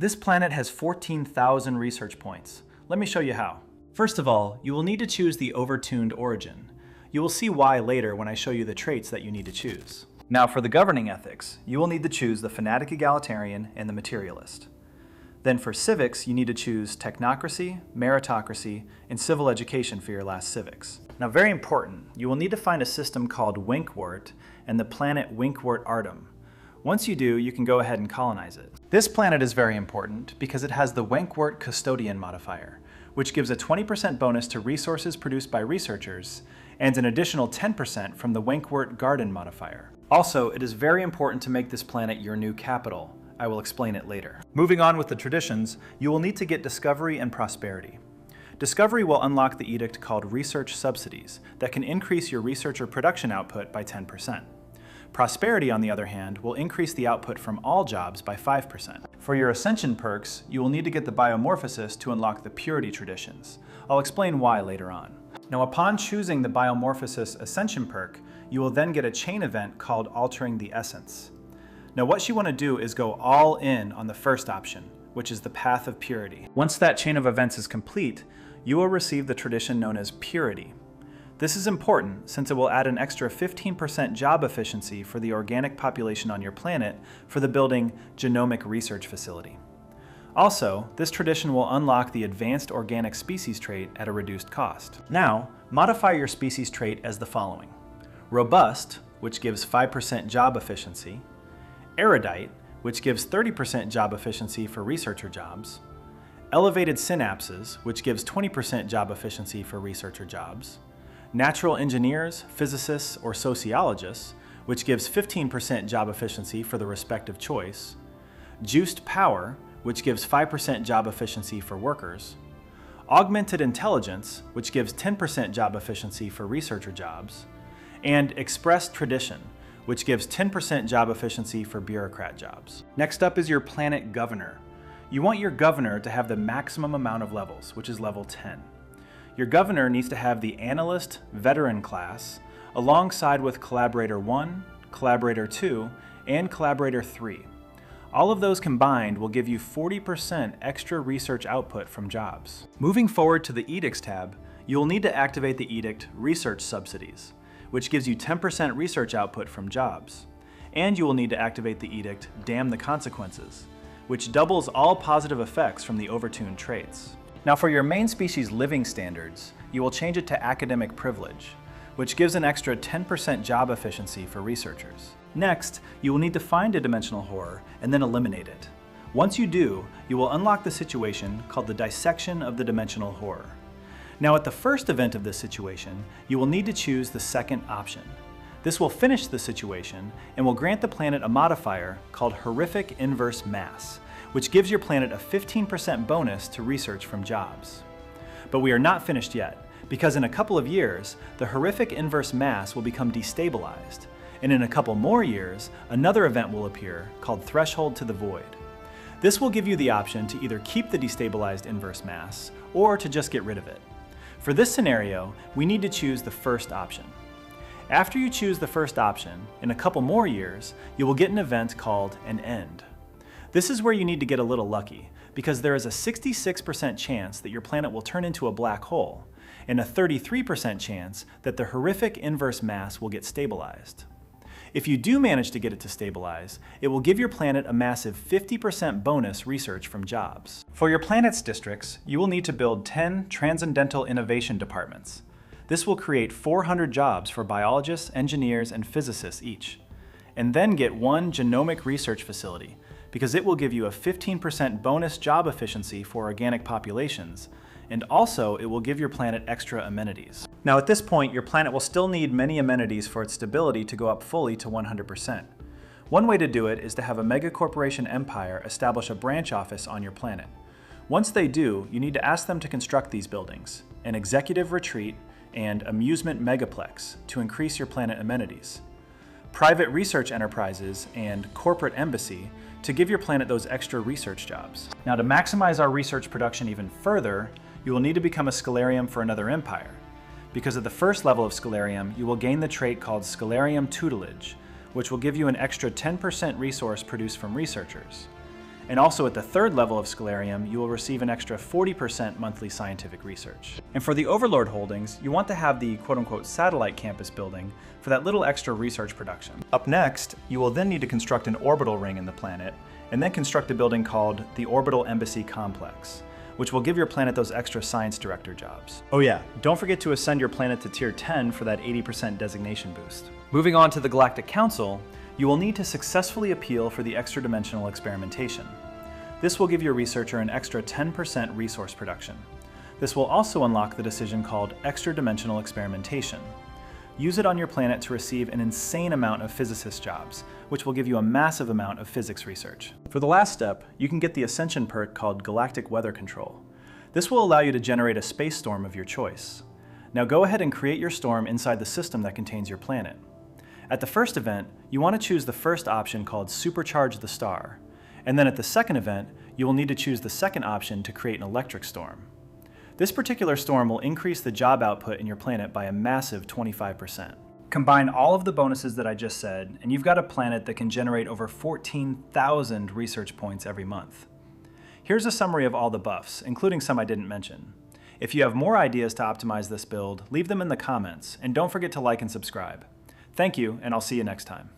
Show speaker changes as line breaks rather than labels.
This planet has 14,000 research points. Let me show you how. First of all, you will need to choose the overtuned origin. You will see why later when I show you the traits that you need to choose. Now for the governing ethics, you will need to choose the fanatic egalitarian and the materialist. Then for civics, you need to choose technocracy, meritocracy, and civil education for your last civics. Now very important, you will need to find a system called Wenkwort and the planet Wenkwort Ardum. Once you do, you can go ahead and colonize it. This planet is very important because it has the Wenkwort custodian modifier, which gives a 20% bonus to resources produced by researchers and an additional 10% from the Wenkwort garden modifier. Also, it is very important to make this planet your new capital. I will explain it later. Moving on with the traditions, you will need to get Discovery and Prosperity. Discovery will unlock the edict called Research Subsidies that can increase your researcher production output by 10%. Prosperity, on the other hand, will increase the output from all jobs by 5%. For your Ascension perks, you will need to get the Biomorphosis to unlock the Purity traditions. I'll explain why later on. Now, upon choosing the Biomorphosis Ascension perk, you will then get a chain event called Altering the Essence. Now, what you want to do is go all in on the first option, which is the Path of Purity. Once that chain of events is complete, you will receive the tradition known as Purity. This is important since it will add an extra 15% job efficiency for the organic population on your planet for the building Genomic Research Facility. Also, this tradition will unlock the Advanced Organic Species trait at a reduced cost. Now, modify your species trait as the following: Robust, which gives 5% job efficiency; Erudite, which gives 30% job efficiency for researcher jobs; Elevated Synapses, which gives 20% job efficiency for researcher jobs; Natural Engineers, Physicists, or Sociologists, which gives 15% job efficiency for the respective choice; Juiced Power, which gives 5% job efficiency for workers; Augmented Intelligence, which gives 10% job efficiency for researcher jobs; and Express Tradition, which gives 10% job efficiency for bureaucrat jobs. Next up is your planet governor. You want your governor to have the maximum amount of levels, which is level 10. Your governor needs to have the Analyst Veteran class, alongside with Collaborator 1, Collaborator 2, and Collaborator 3. All of those combined will give you 40% extra research output from jobs. Moving forward to the Edicts tab, you will need to activate the edict Research Subsidies, which gives you 10% research output from jobs. And you will need to activate the edict Damn the Consequences, which doubles all positive effects from the overtuned traits. Now for your main species living standards, you will change it to Academic Privilege, which gives an extra 10% job efficiency for researchers. Next, you will need to find a dimensional horror and then eliminate it. Once you do, you will unlock the situation called the Dissection of the Dimensional Horror. Now at the first event of this situation, you will need to choose the second option. This will finish the situation and will grant the planet a modifier called Horrific Inverse Mass, which gives your planet a 15% bonus to research from jobs. But we are not finished yet, because in a couple of years, the Horrific Inverse Mass will become destabilized, and in a couple more years, another event will appear called Threshold to the Void. This will give you the option to either keep the destabilized inverse mass, or to just get rid of it. For this scenario, we need to choose the first option. After you choose the first option, in a couple more years, you will get an event called an End. This is where you need to get a little lucky, because there is a 66% chance that your planet will turn into a black hole, and a 33% chance that the horrific inverse mass will get stabilized. If you do manage to get it to stabilize, it will give your planet a massive 50% bonus research from jobs. For your planet's districts, you will need to build 10 Transcendental Innovation Departments. This will create 400 jobs for biologists, engineers, and physicists each. And then get one Genomic Research Facility, because it will give you a 15% bonus job efficiency for organic populations, and also it will give your planet extra amenities. Now at this point, your planet will still need many amenities for its stability to go up fully to 100%. One way to do it is to have a megacorporation empire establish a branch office on your planet. Once they do, you need to ask them to construct these buildings, an executive retreat and amusement megaplex to increase your planet amenities, private research enterprises, and corporate embassy to give your planet those extra research jobs. Now to maximize our research production even further, you will need to become a Scalarium for another empire. Because at the first level of Scalarium, you will gain the trait called Scalarium Tutelage, which will give you an extra 10% resource produced from researchers. And also at the third level of Scalarium, you will receive an extra 40% monthly scientific research. And for the Overlord holdings, you want to have the quote-unquote satellite campus building for that little extra research production. Up next, you will then need to construct an orbital ring in the planet, and then construct a building called the Orbital Embassy Complex, which will give your planet those extra science director jobs. Oh yeah, don't forget to ascend your planet to tier 10 for that 80% designation boost. Moving on to the Galactic Council, you will need to successfully appeal for the extra-dimensional experimentation. This will give your researcher an extra 10% resource production. This will also unlock the decision called extra-dimensional experimentation. Use it on your planet to receive an insane amount of physicist jobs, which will give you a massive amount of physics research. For the last step, you can get the ascension perk called Galactic Weather Control. This will allow you to generate a space storm of your choice. Now go ahead and create your storm inside the system that contains your planet. At the first event, you want to choose the first option called Supercharge the Star, and then at the second event, you will need to choose the second option to create an electric storm. This particular storm will increase the job output in your planet by a massive 25%. Combine all of the bonuses that I just said, and you've got a planet that can generate over 14,000 research points every month. Here's a summary of all the buffs, including some I didn't mention. If you have more ideas to optimize this build, leave them in the comments, and don't forget to like and subscribe. Thank you, and I'll see you next time.